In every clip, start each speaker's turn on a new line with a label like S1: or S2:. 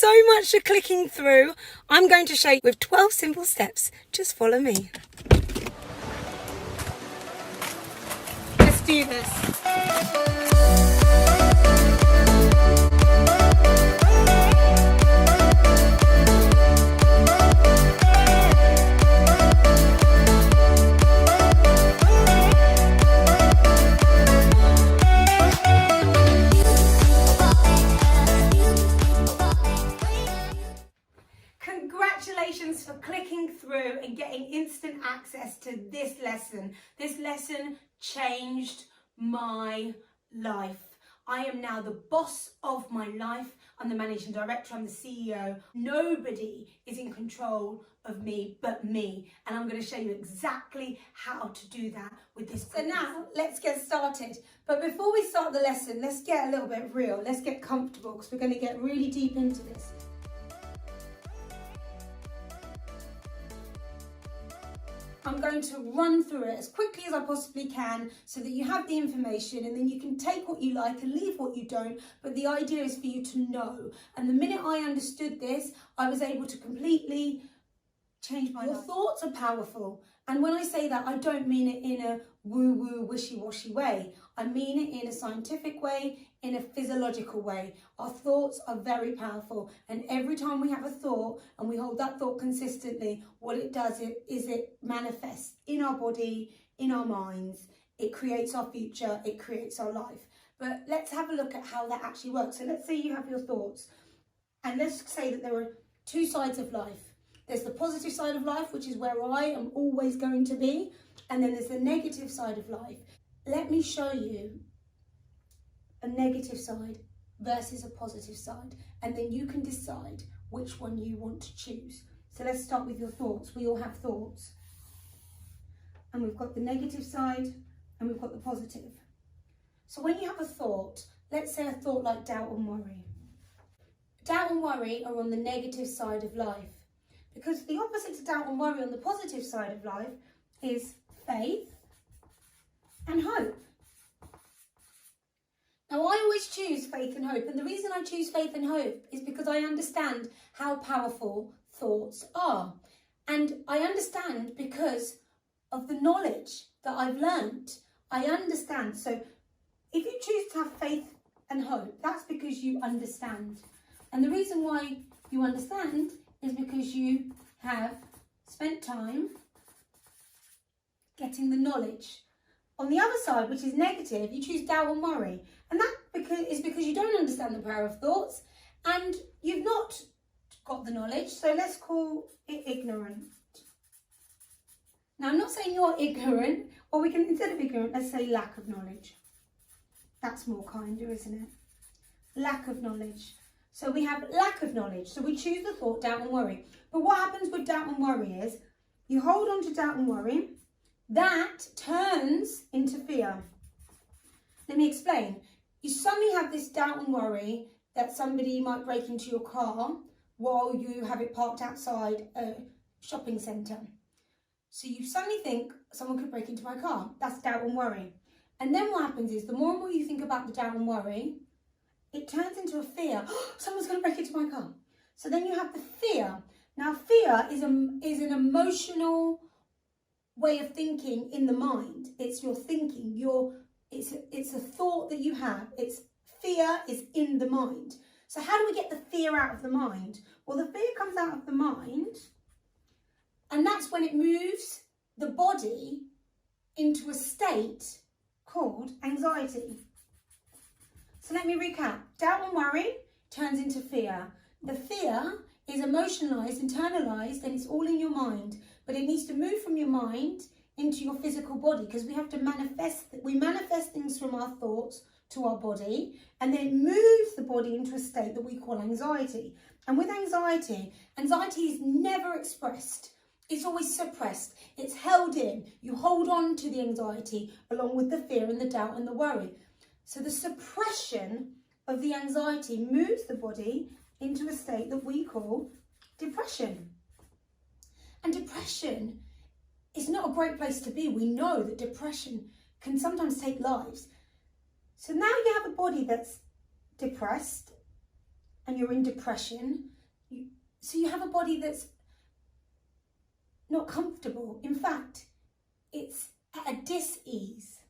S1: so much for clicking through. I'm going to show you with 12 simple steps. Just follow me. Let's do this. Congratulations for clicking through and getting instant access to this lesson. This lesson changed my life. I am now the boss of my life. I'm the managing director, I'm the CEO. Nobody is in control of me but me. And I'm going to show you exactly how to do that with this. So now let's get started. But before we start the lesson, let's get a little bit real. Let's get comfortable because we're going to get really deep into this. I'm going to run through it as quickly as I possibly can so that you have the information and then you can take what you like and leave what you don't. But the idea is for you to know. And the minute I understood this, I was able to completely change my life. Your thoughts are powerful. And when I say that, I don't mean it in a woo-woo, wishy-washy way. I mean it in a scientific way, in a physiological way. Our thoughts are very powerful. And every time we have a thought and we hold that thought consistently, what it does is it manifests in our body, in our minds. It creates our future, it creates our life. But let's have a look at how that actually works. So let's say you have your thoughts. And let's say that there are two sides of life. There's the positive side of life, which is where I am always going to be. And then there's the negative side of life. Let me show you a negative side versus a positive side. And then you can decide which one you want to choose. So let's start with your thoughts. We all have thoughts. And we've got the negative side and we've got the positive. So when you have a thought, let's say a thought like doubt and worry. Doubt and worry are on the negative side of life. Because the opposite to doubt and worry on the positive side of life is faith and hope. Now, I always choose faith and hope. And the reason I choose faith and hope is because I understand how powerful thoughts are. And I understand because of the knowledge that I've learned. I understand. So if you choose to have faith and hope, that's because you understand. And the reason why you understand is because you have spent time getting the knowledge. On the other side, which is negative, you choose doubt and worry. And that is because you don't understand the power of thoughts and you've not got the knowledge. So let's call it ignorant. Now, I'm not saying you're ignorant, or we can, instead of ignorant, let's say lack of knowledge. That's more kinder, isn't it? Lack of knowledge. So we have lack of knowledge. So we choose the thought, doubt and worry. But what happens with doubt and worry is you hold on to doubt and worry. That turns into fear. Let me explain. You suddenly have this doubt and worry that somebody might break into your car while you have it parked outside a shopping centre. So you suddenly think someone could break into my car. That's doubt and worry. And then what happens is the more and more you think about the doubt and worry, it turns into a fear. Oh, someone's going to break into my car. So then you have the fear. Now, fear is an emotional way of thinking in the mind. It's your thinking. It's a thought that you have. Fear is in the mind. So how do we get the fear out of the mind? Well, the fear comes out of the mind, and that's when it moves the body into a state called anxiety. So let me recap. Doubt and worry turns into fear. The fear is emotionalized, internalized, and it's all in your mind. But it needs to move from your mind into your physical body because we have to manifest. We manifest things from our thoughts to our body, and then it moves the body into a state that we call anxiety. And with anxiety is never expressed. It's always suppressed. It's held in. You hold on to the anxiety along with the fear and the doubt and the worry. So the suppression of the anxiety moves the body into a state that we call depression. And depression is not a great place to be. We know that depression can sometimes take lives. So now you have a body that's depressed and you're in depression. So you have a body that's not comfortable. In fact, it's at a dis-ease.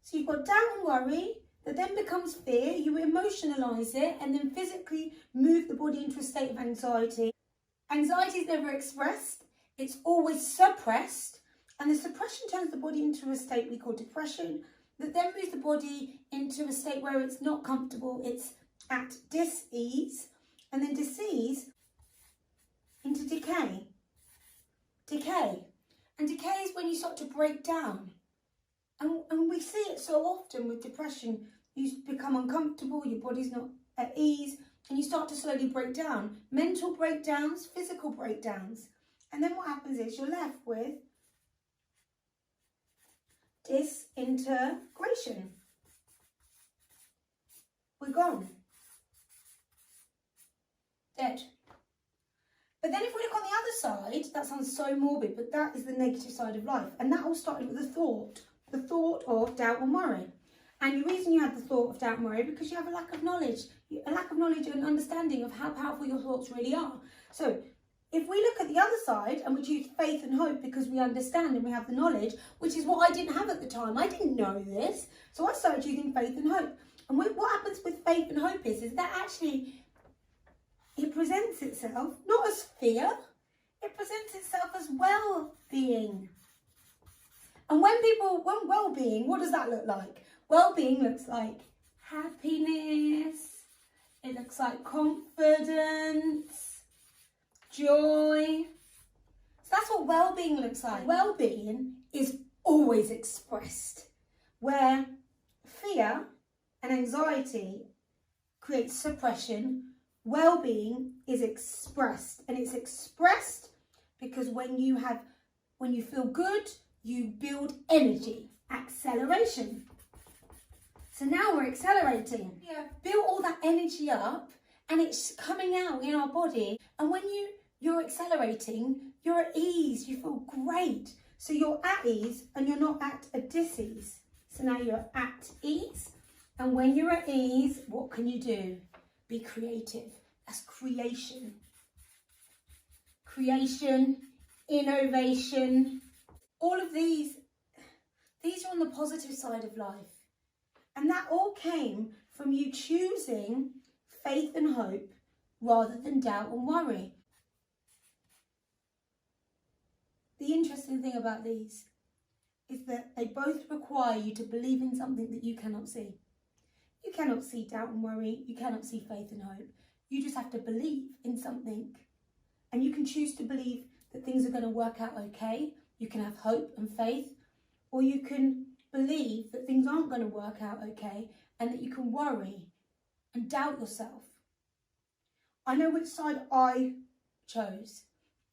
S1: So you've got doubt and worry that then becomes fear. You emotionalise it and then physically move the body into a state of anxiety. Anxiety is never expressed. It's always suppressed. And the suppression turns the body into a state we call depression, that then moves the body into a state where it's not comfortable. It's at dis-ease, and then dis-ease into decay. Decay. And decay is when you start to break down. And we see it so often with depression. You become uncomfortable, your body's not at ease, and you start to slowly break down. Mental breakdowns, physical breakdowns. And then what happens is you're left with disintegration. We're gone. Dead. But then if we look on the other side, that sounds so morbid, but that is the negative side of life. And that all started with the thought of doubt and worry. And the reason you have the thought of doubt and worry because you have a lack of knowledge and understanding of how powerful your thoughts really are. So if we look at the other side and we choose faith and hope because we understand and we have the knowledge, which is what I didn't have at the time. I didn't know this. So I started choosing faith and hope. And what happens with faith and hope is that actually it presents itself not as fear, it presents itself as well-being. And when well-being, what does that look like? Well-being looks like happiness, it looks like confidence, joy. So that's what well-being looks like. Well-being is always expressed, where fear and anxiety creates suppression. Well-being is expressed, and it's expressed because when you feel good, you build energy, acceleration. So now we're accelerating. We have built all that energy up and it's coming out in our body. And when you're accelerating, you're at ease, you feel great. So you're at ease and you're not at a dis-ease. So now you're at ease. And when you're at ease, what can you do? Be creative. That's creation. Creation, innovation. All of these are on the positive side of life. And that all came from you choosing faith and hope rather than doubt and worry. The interesting thing about these is that they both require you to believe in something that you cannot see. You cannot see doubt and worry. You cannot see faith and hope. You just have to believe in something. And you can choose to believe that things are going to work out okay. You can have hope and faith. Or you can believe that things aren't going to work out okay and that you can worry and doubt yourself. I know which side I chose.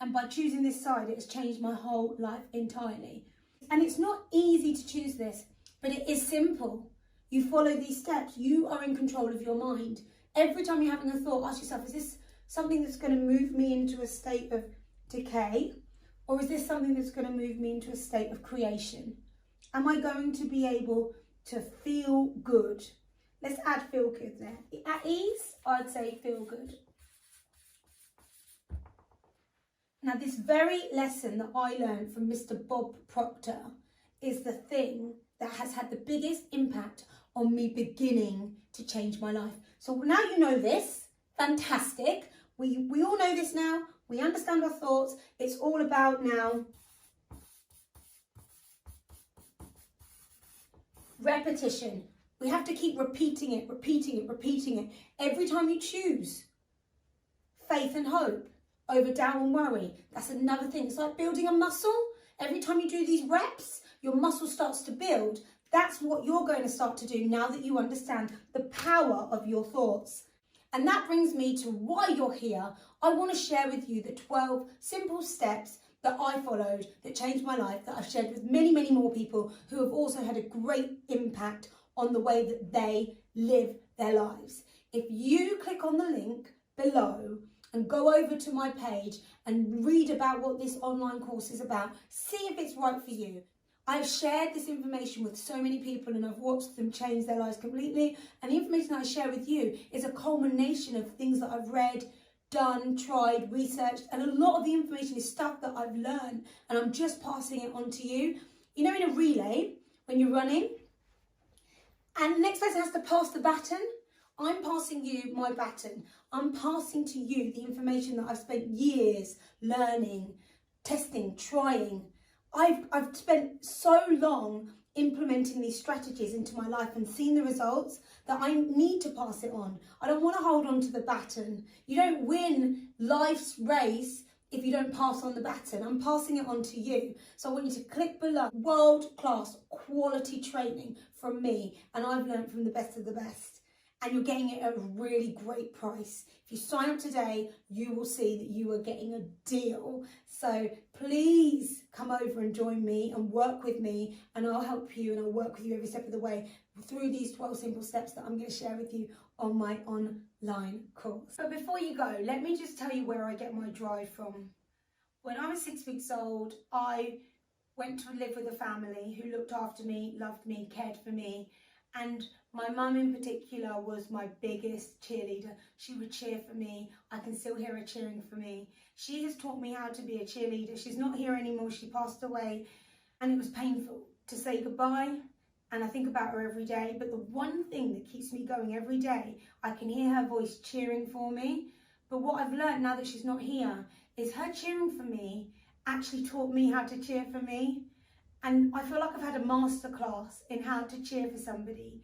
S1: And by choosing this side, it has changed my whole life entirely. And it's not easy to choose this, but it is simple. You follow these steps. You are in control of your mind. Every time you're having a thought, ask yourself, is this something that's going to move me into a state of decay? Or is this something that's going to move me into a state of creation? Am I going to be able to feel good? Let's add feel good there. At ease, I'd say feel good. Now, this very lesson that I learned from Mr. Bob Proctor is the thing that has had the biggest impact on me beginning to change my life. So now you know this. Fantastic. We all know this now. We understand our thoughts. It's all about now repetition. We have to keep repeating it. Every time you choose faith and hope over doubt and worry. That's another thing. It's like building a muscle. Every time you do these reps, your muscle starts to build. That's what you're going to start to do now that you understand the power of your thoughts. And that brings me to why you're here. I want to share with you the 12 simple steps that I followed that changed my life, that I've shared with many, many more people who have also had a great impact on the way that they live their lives. If you click on the link below and go over to my page and read about what this online course is about, see if it's right for you. I've shared this information with so many people and I've watched them change their lives completely. And the information I share with you is a culmination of things that I've read, done, tried, researched, and a lot of the information is stuff that I've learned and I'm just passing it on to you. You know, in a relay, when you're running, and the next person has to pass the baton, I'm passing you my baton. I'm passing to you the information that I've spent years learning, testing, trying. I've spent so long implementing these strategies into my life and seen the results that I need to pass it on. I don't want to hold on to the baton. You don't win life's race if you don't pass on the baton. I'm passing it on to you. So I want you to click below. World-class quality training from me, and I've learned from the best of the best. And you're getting it at a really great price. If you sign up today, you will see that you are getting a deal. So please come over and join me and work with me, and I'll help you and I'll work with you every step of the way through these 12 simple steps that I'm going to share with you on my online course. But before you go, let me just tell you where I get my drive from. When I was 6 weeks old, I went to live with a family who looked after me, loved me, cared for me. And my mum in particular was my biggest cheerleader. She would cheer for me. I can still hear her cheering for me. She has taught me how to be a cheerleader. She's not here anymore. She passed away and it was painful to say goodbye. And I think about her every day. But the one thing that keeps me going every day, I can hear her voice cheering for me. But what I've learned now that she's not here is her cheering for me actually taught me how to cheer for me. And I feel like I've had a masterclass in how to cheer for somebody.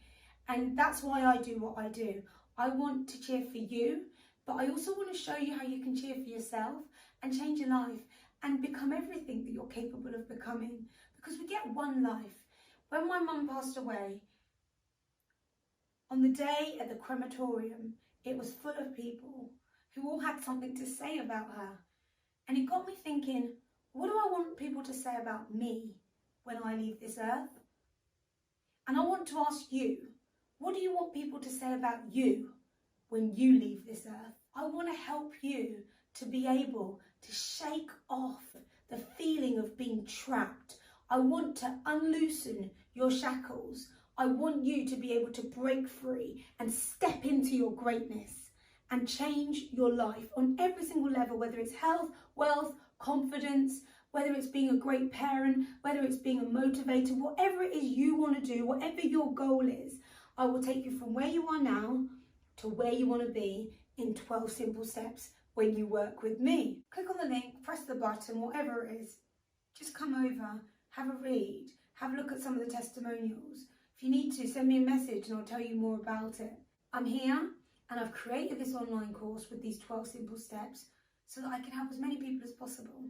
S1: And that's why I do what I do. I want to cheer for you, but I also want to show you how you can cheer for yourself and change your life and become everything that you're capable of becoming. Because we get one life. When my mum passed away, on the day at the crematorium, it was full of people who all had something to say about her. And it got me thinking, what do I want people to say about me when I leave this earth? And I want to ask you, what do you want people to say about you when you leave this earth? I want to help you to be able to shake off the feeling of being trapped. I want to unloosen your shackles. I want you to be able to break free and step into your greatness and change your life on every single level, whether it's health, wealth, confidence, whether it's being a great parent, whether it's being a motivator, whatever it is you want to do, whatever your goal is, I will take you from where you are now to where you want to be in 12 simple steps when you work with me. Click on the link, press the button, whatever it is. Just come over, have a read, have a look at some of the testimonials. If you need to, send me a message and I'll tell you more about it. I'm here and I've created this online course with these 12 simple steps so that I can help as many people as possible.